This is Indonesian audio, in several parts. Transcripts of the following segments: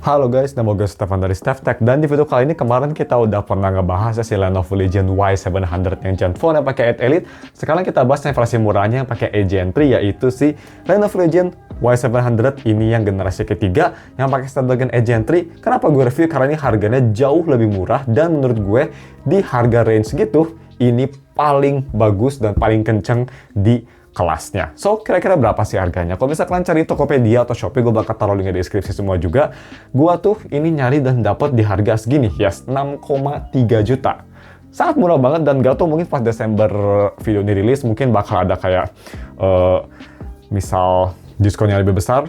Halo guys, nama gue Stefan dari StefTech, dan di video kali ini kemarin kita udah pernah ngebahas si Lenovo Legion Y700 yang Gen 4 yang pakai 8 Elite. Sekarang kita bahas yang versi murahnya yang pakai Gen 3, yaitu si Lenovo Legion Y700 ini yang generasi ketiga yang pakai Snapdragon Gen 3. Kenapa gue review? Karena ini harganya jauh lebih murah dan menurut gue di harga range gitu ini paling bagus dan paling kenceng di kelasnya. So, kira-kira berapa sih harganya? Kalau bisa kalian cari Tokopedia atau Shopee, gue bakal taruh linknya di deskripsi semua juga. Gua tuh ini nyari dan dapat di harga segini, yes, 6,3 juta. Sangat murah banget dan gak tau mungkin pas Desember video ini rilis, mungkin bakal ada kayak, misal diskonnya lebih besar.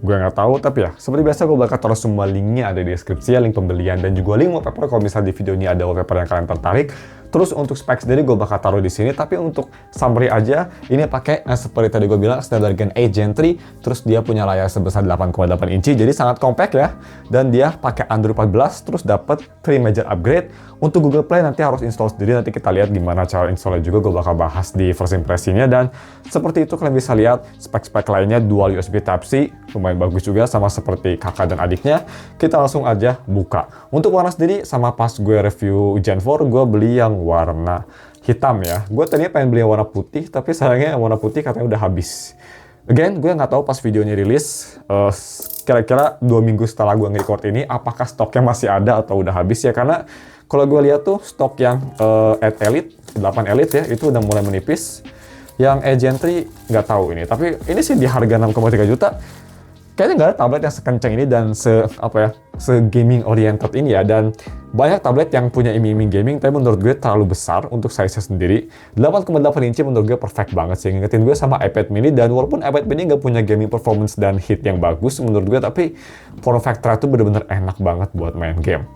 Gue nggak tahu, tapi ya seperti biasa gue bakal taruh semua linknya ada di deskripsi ya, link pembelian dan juga link wallpaper kalau misalnya di video ini ada wallpaper yang kalian tertarik. Terus untuk spek sendiri gue bakal taruh di sini, tapi untuk summary aja, ini pakai seperti tadi gue bilang Snapdragon 8 Gen 3, terus dia punya layar sebesar 8,8 inci, jadi sangat compact ya. Dan dia pakai Android 14, terus dapat 3 major upgrade. Untuk Google Play nanti harus install sendiri, nanti kita lihat gimana cara installnya juga, gue bakal bahas di first impressionnya. Dan seperti itu kalian bisa lihat spek-spek lainnya, dual USB Type-C, lumayan bagus juga sama seperti kakak dan adiknya. Kita langsung aja buka. Untuk warna sendiri, sama pas gue review Gen 4, gue beli yang warna hitam ya. Gue tadinya pengen beli yang warna putih, tapi sayangnya yang warna putih katanya udah habis. Again, gue nggak tahu pas videonya rilis, kira-kira 2 minggu setelah gue nge-record ini, apakah stoknya masih ada atau udah habis ya. Karena kalau gue lihat tuh stok yang 8 Elite, 8 Elite ya, itu udah mulai menipis. Yang Gen 3 nggak tahu ini, tapi ini sih di harga 6,3 juta. Kayaknya nggak ada tablet yang sekencang ini dan se-gaming oriented ini ya. Dan banyak tablet yang punya iming-iming gaming, tapi menurut gue terlalu besar untuk size-nya sendiri. 8,8 inci menurut gue perfect banget sih. Ngingetin gue sama iPad mini, dan walaupun iPad mini nggak punya gaming performance dan hit yang bagus menurut gue, tapi form factor itu bener-bener enak banget buat main game.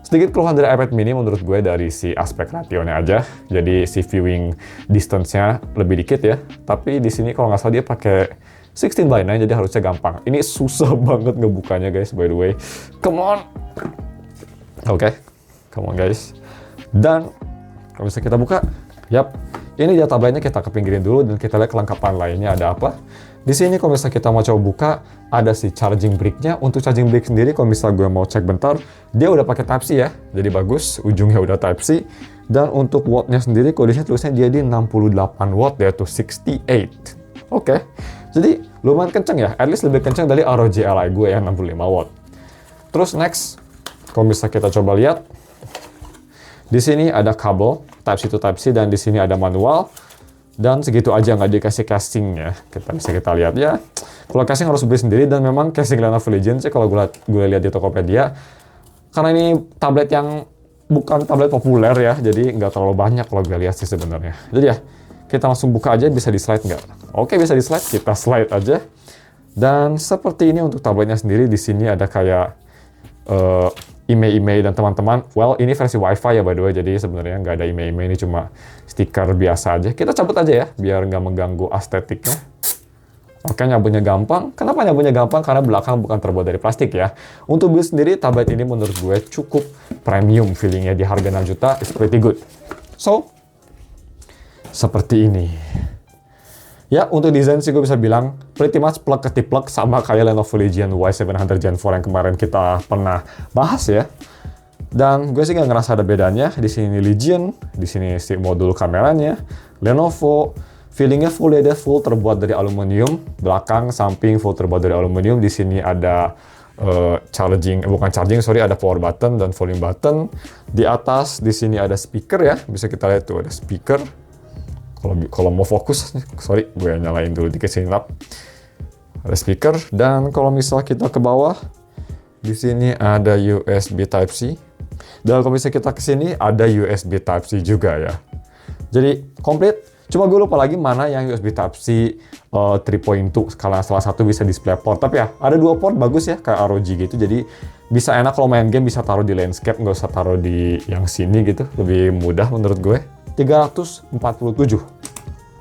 Sedikit keluhan dari iPad mini menurut gue dari si aspek rationnya aja. Jadi si viewing distance-nya lebih dikit ya. Tapi di sini kalau nggak salah dia pakai 16:9, jadi harusnya gampang. Ini susah banget ngebukanya guys, by the way. Come on. Oke, come on guys. Dan kalau bisa kita buka, yap. Ini dia tabletnya, kita kepinggirin dulu dan kita lihat kelengkapan lainnya ada apa. Di sini kalau misalnya kita mau coba buka, ada si charging brick-nya. Untuk charging brick sendiri, kalau misalnya gue mau cek bentar, dia udah pakai Type-C ya. Jadi bagus, ujungnya udah Type-C. Dan untuk watt-nya sendiri, kalau di sini tulisnya dia di 68 watt, yaitu 68. Oke. Jadi lumayan kenceng ya, at least lebih kenceng dari ROG Ally gue yang 65 watt. Terus next, kalau misalnya kita coba lihat, di sini ada kabel Type-C to Type-C dan di sini ada manual. Dan segitu aja, nggak dikasih casingnya. Kita lihat ya. Kalau casing harus beli sendiri, dan memang casing Lenovo Legion sih kalau gue lihat di Tokopedia, karena ini tablet yang bukan tablet populer ya, jadi nggak terlalu banyak kalau gue lihat sih sebenarnya. Jadi ya, kita langsung buka aja, bisa di slide nggak? Oke, bisa di slide, kita slide aja. Dan seperti ini untuk tabletnya sendiri, di sini ada kayak email dan teman-teman. Well, ini versi Wi-Fi ya by the way, jadi sebenarnya nggak ada email, ini cuma stiker biasa aja. Kita cabut aja ya, biar nggak mengganggu estetiknya. Oke, nyabunya gampang. Kenapa nyabunya gampang? Karena belakang bukan terbuat dari plastik ya. Untuk build sendiri, tablet ini menurut gue cukup premium feelingnya di harga 6 juta, is pretty good. So, seperti ini. Ya, untuk desain sih gue bisa bilang pretty much plug-ketiplek sama kayak Lenovo Legion Y700 Gen 4 yang kemarin kita pernah bahas ya. Dan gue sih nggak ngerasa ada bedanya. Di sini Legion, di sini si modul kameranya, Lenovo, feelingnya full LED, full terbuat dari aluminium, belakang, samping full terbuat dari aluminium. Di sini ada ada power button dan volume button. Di atas di sini ada speaker ya, bisa kita lihat tuh ada speaker. Kalau mau fokus, sorry, gue nyalain dulu dikit sini lap. Ada speaker, dan kalau misal kita ke bawah, di sini ada USB Type-C. Dan kalau misalnya kita ke sini, ada USB Type-C juga ya. Jadi komplit. Cuma gue lupa lagi mana yang USB Type-C 3.2, kalau salah satu bisa display port. Tapi ya, ada 2 port bagus ya, kayak ROG gitu. Jadi bisa enak kalau main game, bisa taruh di landscape, nggak usah taruh di yang sini gitu. Lebih mudah menurut gue. 347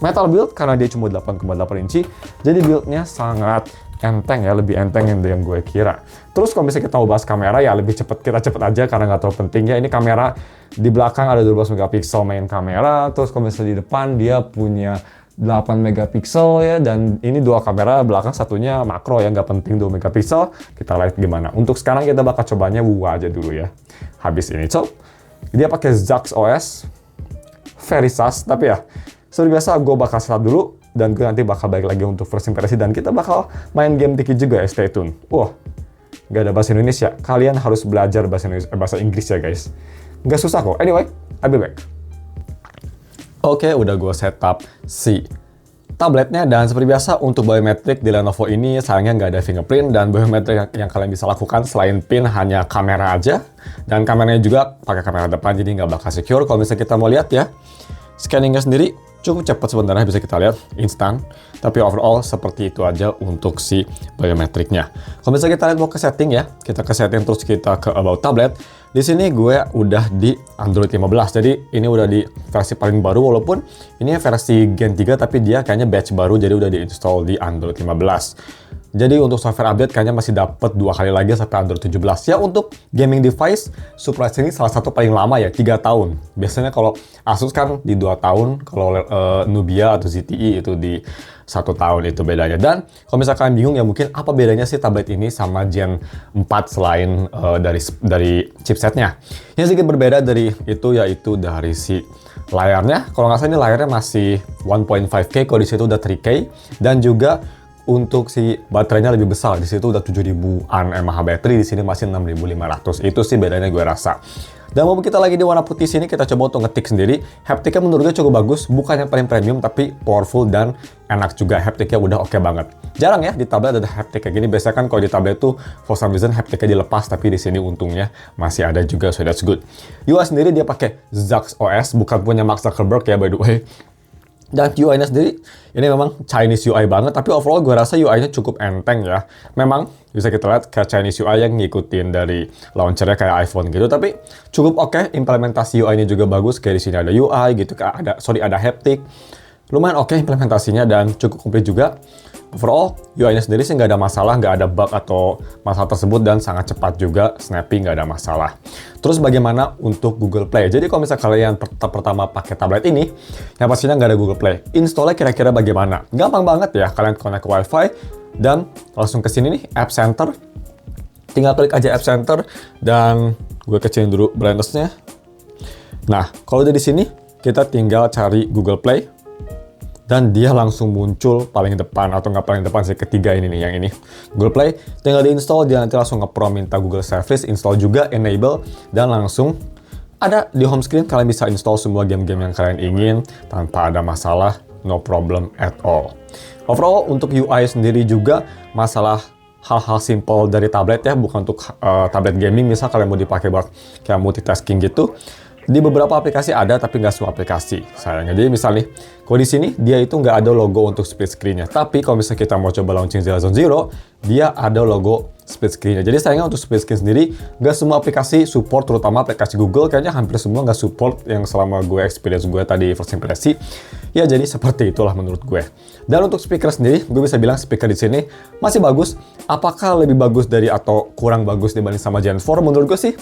metal build karena dia cuma 8,8 inci, jadi buildnya sangat enteng ya, lebih enteng yang gue kira. Terus kalau misalnya kita mau bahas kamera ya lebih cepet, kita cepet aja karena nggak terlalu penting ya. Ini kamera di belakang ada 12 megapiksel main kamera, terus kalau misalnya di depan dia punya 8 megapiksel ya, dan ini dua kamera belakang, satunya makro ya, nggak penting 2 megapiksel. Kita lihat gimana. Untuk sekarang kita bakal cobanya WUA aja dulu ya. Habis ini, so dia pakai ZUX OS, very sus, tapi ya seperti biasa gue bakal setup dulu, dan gue nanti bakal balik lagi untuk first impression, dan kita bakal main game dikit juga ya, stay tune. Wah, nggak ada bahasa Indonesia, kalian harus belajar bahasa Inggris ya guys. Nggak susah kok. Anyway, I'll be back. Oke, udah gue setup si tabletnya, dan seperti biasa untuk biometrik di Lenovo ini sayangnya nggak ada fingerprint, dan biometrik yang kalian bisa lakukan selain pin hanya kamera aja, dan kameranya juga pakai kamera depan, jadi nggak bakal secure. Kalau misalnya kita mau lihat ya, scanningnya sendiri cukup cepat sebenarnya, bisa kita lihat instan, tapi overall seperti itu aja untuk si biometriknya. Kalau misalnya kita lihat mau ke setting ya, kita ke setting terus kita ke about tablet. Di sini gue udah di Android 15, jadi ini udah di versi paling baru, walaupun ini versi Gen 3, tapi dia kayaknya batch baru, jadi udah diinstal di Android 15. Jadi untuk software update kayaknya masih dapat 2 kali lagi sampai Android 17. Ya untuk gaming device, surprise ini salah satu paling lama ya, 3 tahun. Biasanya kalau Asus kan di 2 tahun, kalau Nubia atau ZTE itu di 1 tahun itu bedanya. Dan kalau misalkan kalian bingung ya, mungkin apa bedanya sih tablet ini sama Gen 4 selain dari chipsetnya. Yang sedikit berbeda dari itu yaitu dari si layarnya. Kalau nggak salah ini layarnya masih 1.5K, kalau di situ udah 3K, dan juga untuk si baterainya lebih besar, di situ udah 7000-an mAh baterai, di sini masih 6500. Itu sih bedanya gue rasa. Dan mau kita lagi di warna putih sini, kita coba untuk ngetik sendiri. Haptiknya menurut gue cukup bagus, bukan yang paling premium tapi powerful dan enak juga. Haptiknya udah oke banget. Jarang ya di tablet ada haptik kayak gini. Biasanya kan kalau di tablet tuh for some reason haptiknya dilepas, tapi di sini untungnya masih ada juga, so that's good. UI sendiri dia pakai ZUX OS, bukan punya Mark Zuckerberg ya by the way. Dan UI-nya sendiri, ini memang Chinese UI banget, tapi overall gue rasa UI-nya cukup enteng ya. Memang bisa kita lihat kayak Chinese UI yang ngikutin dari launchernya kayak iPhone gitu, tapi cukup oke. Implementasi UI-nya juga bagus, kayak di sini ada UI gitu, ada haptic. Lumayan oke implementasinya dan cukup komplit juga. Overall, UI-nya sendiri sih nggak ada masalah, nggak ada bug atau masalah tersebut, dan sangat cepat juga, snappy, nggak ada masalah. Terus bagaimana untuk Google Play? Jadi kalau misalnya kalian pertama pakai tablet ini, yang pastinya nggak ada Google Play. Installnya kira-kira bagaimana? Gampang banget ya, kalian connect ke Wi-Fi, dan langsung ke sini nih, App Center. Tinggal klik aja App Center, dan gue kecilin dulu brightness-nya. Nah, kalau udah di sini, kita tinggal cari Google Play, dan dia langsung muncul paling depan, atau nggak paling depan sih, ketiga ini nih, yang ini Google Play. Tinggal diinstall, dia nanti langsung nge-prompt minta Google Service, install juga, enable, dan langsung ada di home screen. Kalian bisa install semua game-game yang kalian ingin tanpa ada masalah, no problem at all. Overall untuk UI sendiri juga masalah hal-hal simple dari tablet ya, bukan untuk tablet gaming. Misal kalian mau dipakai buat kayak multitasking gitu, di beberapa aplikasi ada, tapi nggak semua aplikasi sayangnya. Jadi misalnya kalau di sini dia itu nggak ada logo untuk split screen-nya, tapi kalau misalnya kita mau coba launching Zilla Zone Zero, dia ada logo split screen-nya. Jadi sayangnya untuk split screen sendiri nggak semua aplikasi support, terutama aplikasi Google kayaknya hampir semua nggak support, yang selama gue experience gue tadi first impresi. Ya jadi seperti itulah menurut gue. Dan untuk speaker sendiri, gue bisa bilang speaker di sini masih bagus. Apakah lebih bagus dari atau kurang bagus dibanding sama Gen 4? Menurut gue sih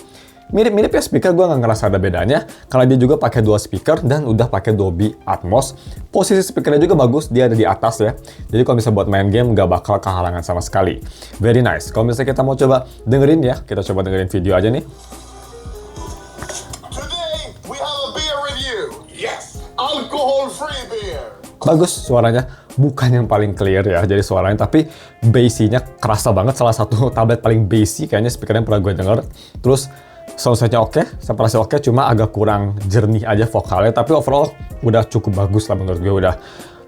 mirip-mirip ya speaker, gue nggak ngerasa ada bedanya. Karena dia juga pakai dual speaker dan udah pakai Dolby Atmos. Posisi speakernya juga bagus, dia ada di atas ya. Jadi kalau misalnya buat main game nggak bakal kehalangan sama sekali. Very nice. Kalau misalnya kita mau coba dengerin ya, kita coba dengerin video aja nih. Today we have a beer review. Yes, alcohol-free beer. Bagus suaranya, bukan yang paling clear ya, jadi suaranya, tapi bassy-nya kerasa banget. Salah satu tablet paling bassy kayaknya speakernya pernah gue denger. Terus soundset-nya oke, separasi oke, cuma agak kurang jernih aja vokalnya, tapi overall udah cukup bagus lah menurut gue. Udah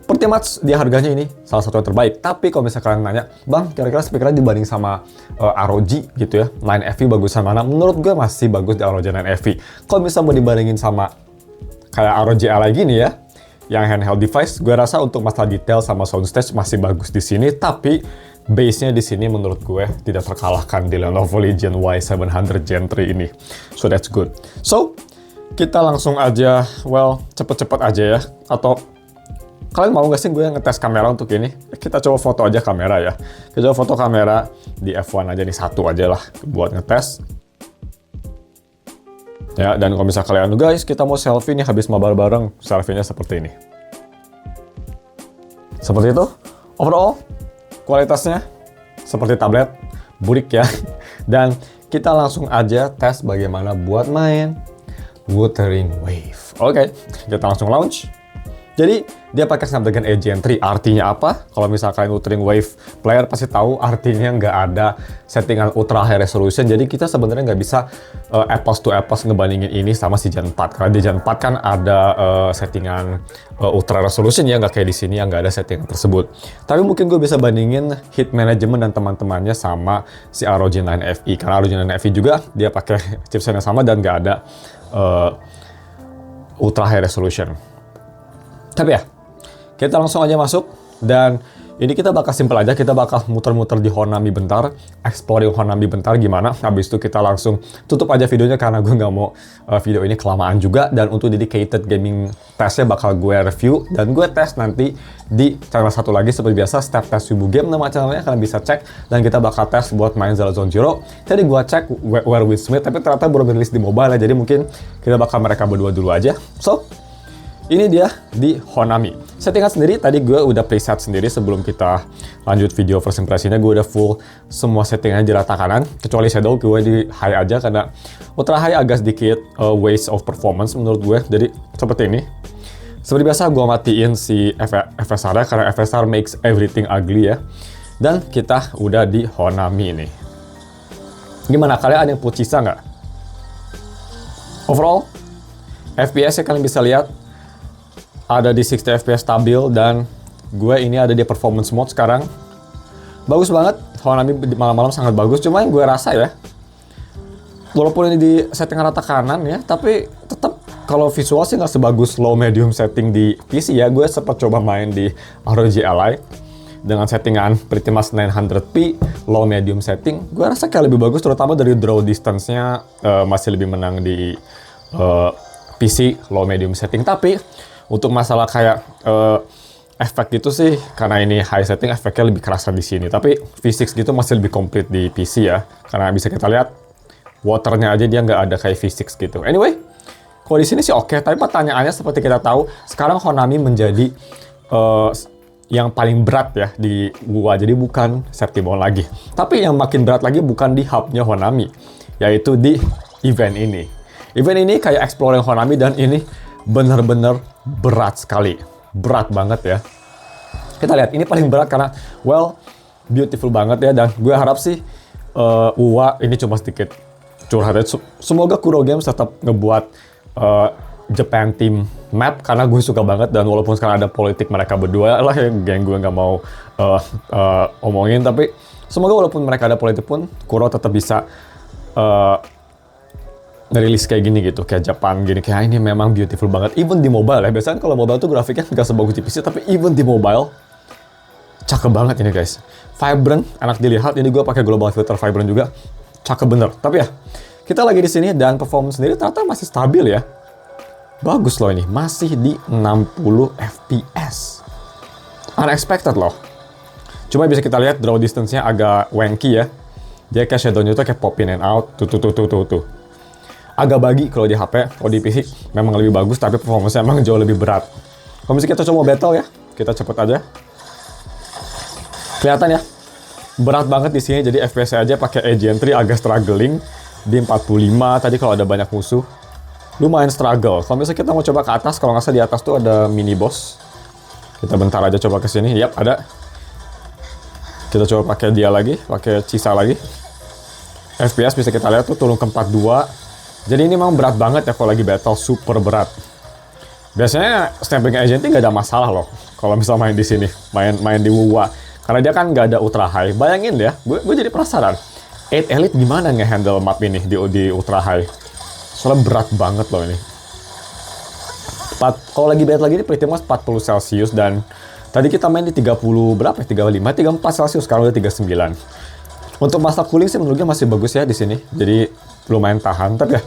pretty much dia harganya ini salah satu yang terbaik. Tapi kalau misalnya kalian nanya, bang kira-kira speakernya dibanding sama ROG gitu ya, 9FE bagusan mana? Menurut gue masih bagus di ROG 9FE. Kalau misalnya mau dibandingin sama kayak ROG Ally gini ya, yang handheld device, gue rasa untuk masalah detail sama soundstage masih bagus di sini, tapi bass-nya di sini menurut gue tidak terkalahkan di Lenovo Legion Y700 Gen 3 ini. So that's good. So, kita langsung aja, well, cepet-cepet aja ya. Atau kalian mau nggak sih gue ngetes kamera untuk ini? Kita coba foto aja kamera ya. Kita coba foto kamera di F1 aja nih, satu aja lah buat ngetes. Ya, dan kalau misalnya kalian, guys, kita mau selfie nih habis mabar bareng, selfie-nya seperti ini. Seperti itu. Overall, kualitasnya seperti tablet, burik ya. Dan kita langsung aja tes bagaimana buat main Wuthering Wave. Oke, kita langsung launch. Jadi, dia pakai Snapdragon 8 Gen 3. Artinya apa? Kalau misalkan Wuthering Wave player pasti tahu artinya nggak ada settingan ultra high resolution. Jadi kita sebenarnya nggak bisa apples to apples ngebandingin ini sama si Gen 4. Karena di Gen 4 kan ada settingan ultra resolution ya, nggak kayak di sini yang nggak ada settingan tersebut. Tapi mungkin gue bisa bandingin heat management dan teman-temannya sama si ROG 9 Fi. Karena ROG 9 Fi juga dia pakai chipset yang sama dan nggak ada ultra high resolution. Tapi ya, kita langsung aja masuk dan ini kita bakal simpel aja, kita bakal muter-muter di Honami bentar, exploring Honami bentar gimana. Habis itu kita langsung tutup aja videonya karena gue nggak mau video ini kelamaan juga. Dan untuk dedicated gaming testnya bakal gue review dan gue tes nanti di channel satu lagi seperti biasa, Step Test Wibu Game nama channelnya, kalian bisa cek. Dan kita bakal tes buat main Zero Zone Zero. Tadi gue cek Where with Smith, tapi ternyata belum rilis di mobile ya, jadi mungkin kita bakal mereka berdua dulu aja. So, ini dia di Honami. Settingan sendiri, tadi gue udah preset sendiri sebelum kita lanjut video first impressionnya. Gue udah full semua settingannya di rata kanan. Kecuali shadow, gue di high aja karena ultra high agak sedikit waste of performance menurut gue. Jadi seperti ini. Seperti biasa gue matiin si FSR-nya karena FSR makes everything ugly ya. Dan kita udah di Honami ini. Gimana, kalian ada yang punya sisa nggak? Overall, FPS-nya kalian bisa lihat ada di 60 fps stabil dan gue ini ada di performance mode sekarang. Bagus banget, Honami malam-malam sangat bagus. Cuma yang gue rasa ya, walaupun ini di setting rata kanan ya, tapi tetap kalau visual sih nggak sebagus low medium setting di PC ya. Gue sempat coba main di ROG Ally dengan settingan pretty much 900p low medium setting. Gue rasa kayak lebih bagus, terutama dari draw distance-nya masih lebih menang di PC low medium setting. Tapi untuk masalah kayak efek gitu sih, karena ini high setting, efeknya lebih kerasa di sini. Tapi V6 gitu masih lebih komplit di PC ya, karena bisa kita lihat waternya aja dia nggak ada kayak V6 gitu. Anyway, kalau di sini sih oke. Tapi pertanyaannya seperti kita tahu, sekarang Honami menjadi yang paling berat ya di gua. Jadi bukan safety bone lagi. Tapi yang makin berat lagi bukan di hubnya Honami, yaitu di event ini. Event ini kayak exploring Honami dan ini bener-bener berat sekali. Berat banget ya. Kita lihat, ini paling berat karena, well, beautiful banget ya. Dan gue harap sih, UWA ini cuma sedikit curhat. Semoga Kuro Games tetap ngebuat Japan Team map, karena gue suka banget. Dan walaupun sekarang ada politik mereka berdua lah yang gue nggak mau omongin. Tapi semoga walaupun mereka ada politik pun, Kuro tetap bisa ngerilis kayak gini gitu, kayak Jepang gini, kayak ini memang beautiful banget. Even di mobile ya, biasanya kalau mobile tuh grafiknya nggak sebagus di PC, tapi even di mobile, cakep banget ini guys. Vibrant, enak dilihat, ini gue pakai global filter vibrant juga, cakep bener. Tapi ya, kita lagi di sini dan performance sendiri ternyata masih stabil ya. Bagus loh ini, masih di 60 fps. Unexpected loh. Cuma bisa kita lihat draw distance-nya agak wanky ya. Dia kayak shadow-nya tuh kayak pop in and out, tuh. Agak bagi kalau di HP, kalau di PC memang lebih bagus, tapi performance-nya memang jauh lebih berat. Kalau misalnya kita coba battle ya, kita cepet aja. Kelihatan ya, berat banget di sini. Jadi FPS aja pakai Gen 3 agak struggling di 45. Tadi kalau ada banyak musuh, lumayan struggle. Kalau misalnya kita mau coba ke atas, kalau nggak salah di atas tuh ada mini boss. Kita bentar aja coba ke sini. Yap, ada. Kita coba pakai dia lagi, pakai Cisa lagi. FPS bisa kita lihat tuh turun ke 42. Jadi ini memang berat banget ya kalau lagi battle, super berat. Biasanya Snapdragon 8 Gen 3 nggak ada masalah loh kalau misal main di sini, main di WUWA. Karena dia kan nggak ada ultra high. Bayangin ya, gue jadi penasaran. 8 Elite gimana nge-handle map ini di ultra high? Soalnya berat banget loh ini. Kalau lagi battle lagi ini pretty much 40 Celsius dan tadi kita main di 30 berapa ya? 35, 34 Celsius, sekarang udah 39. Untuk masalah cooling sih menurutnya masih bagus ya di sini. Jadi lumayan tahan, tapi ya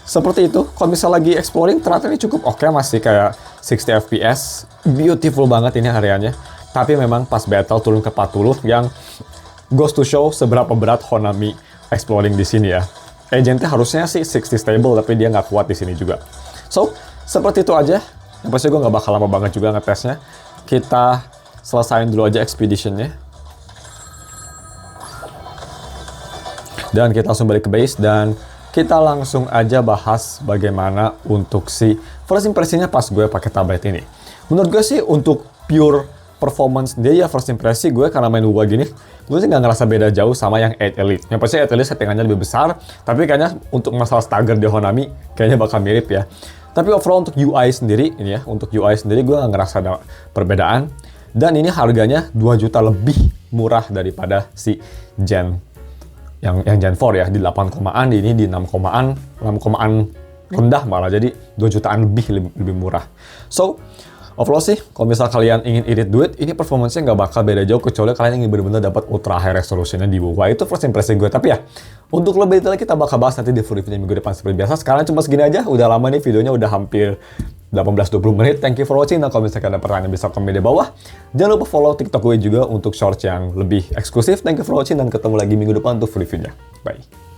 seperti itu. Kalau misal lagi exploring ternyata ini cukup oke, masih kayak 60 fps, beautiful banget ini areanya. Tapi memang pas battle turun ke 40 yang goes to show seberapa berat Honami exploring di sini ya. Agentnya harusnya sih 60 stable, tapi dia nggak kuat di sini juga. So, seperti itu aja. Yang pasti gue nggak bakal lama banget juga ngetesnya. kita selesain dulu aja expeditionnya. Dan kita langsung balik ke base dan kita langsung aja bahas bagaimana untuk si first impression-nya pas gue pakai tablet ini. Menurut gue sih untuk pure performance dia ya first impression gue karena main WoW gini, gue sih nggak ngerasa beda jauh sama yang 8 Elite. Yang pasti 8 Elite settingannya lebih besar, tapi kayaknya untuk masalah stagger di Honami kayaknya bakal mirip ya. Tapi overall untuk UI sendiri ini ya, untuk UI sendiri gue nggak ngerasa ada perbedaan. Dan ini harganya 2 juta lebih murah daripada si Gen yang Gen 4 ya, di 8 komaan, ini di 6 komaan rendah malah, jadi 2 jutaan lebih murah. So, overall sih, kalau misal kalian ingin irit duit, ini performance-nya nggak bakal beda jauh, kecuali kalian ingin benar-benar dapat ultra high resolution-nya di WoW. Itu first impression gue, tapi ya, untuk lebih detail kita bakal bahas nanti di full review minggu depan seperti biasa. Sekarang cuma segini aja, udah lama nih videonya, udah hampir 18-20 menit. Thank you for watching. Nah, kalau misalkan ada pertanyaan bisa komen di bawah. Jangan lupa follow TikTok gue juga untuk shorts yang lebih eksklusif. Thank you for watching dan ketemu lagi minggu depan untuk full review-nya. Bye.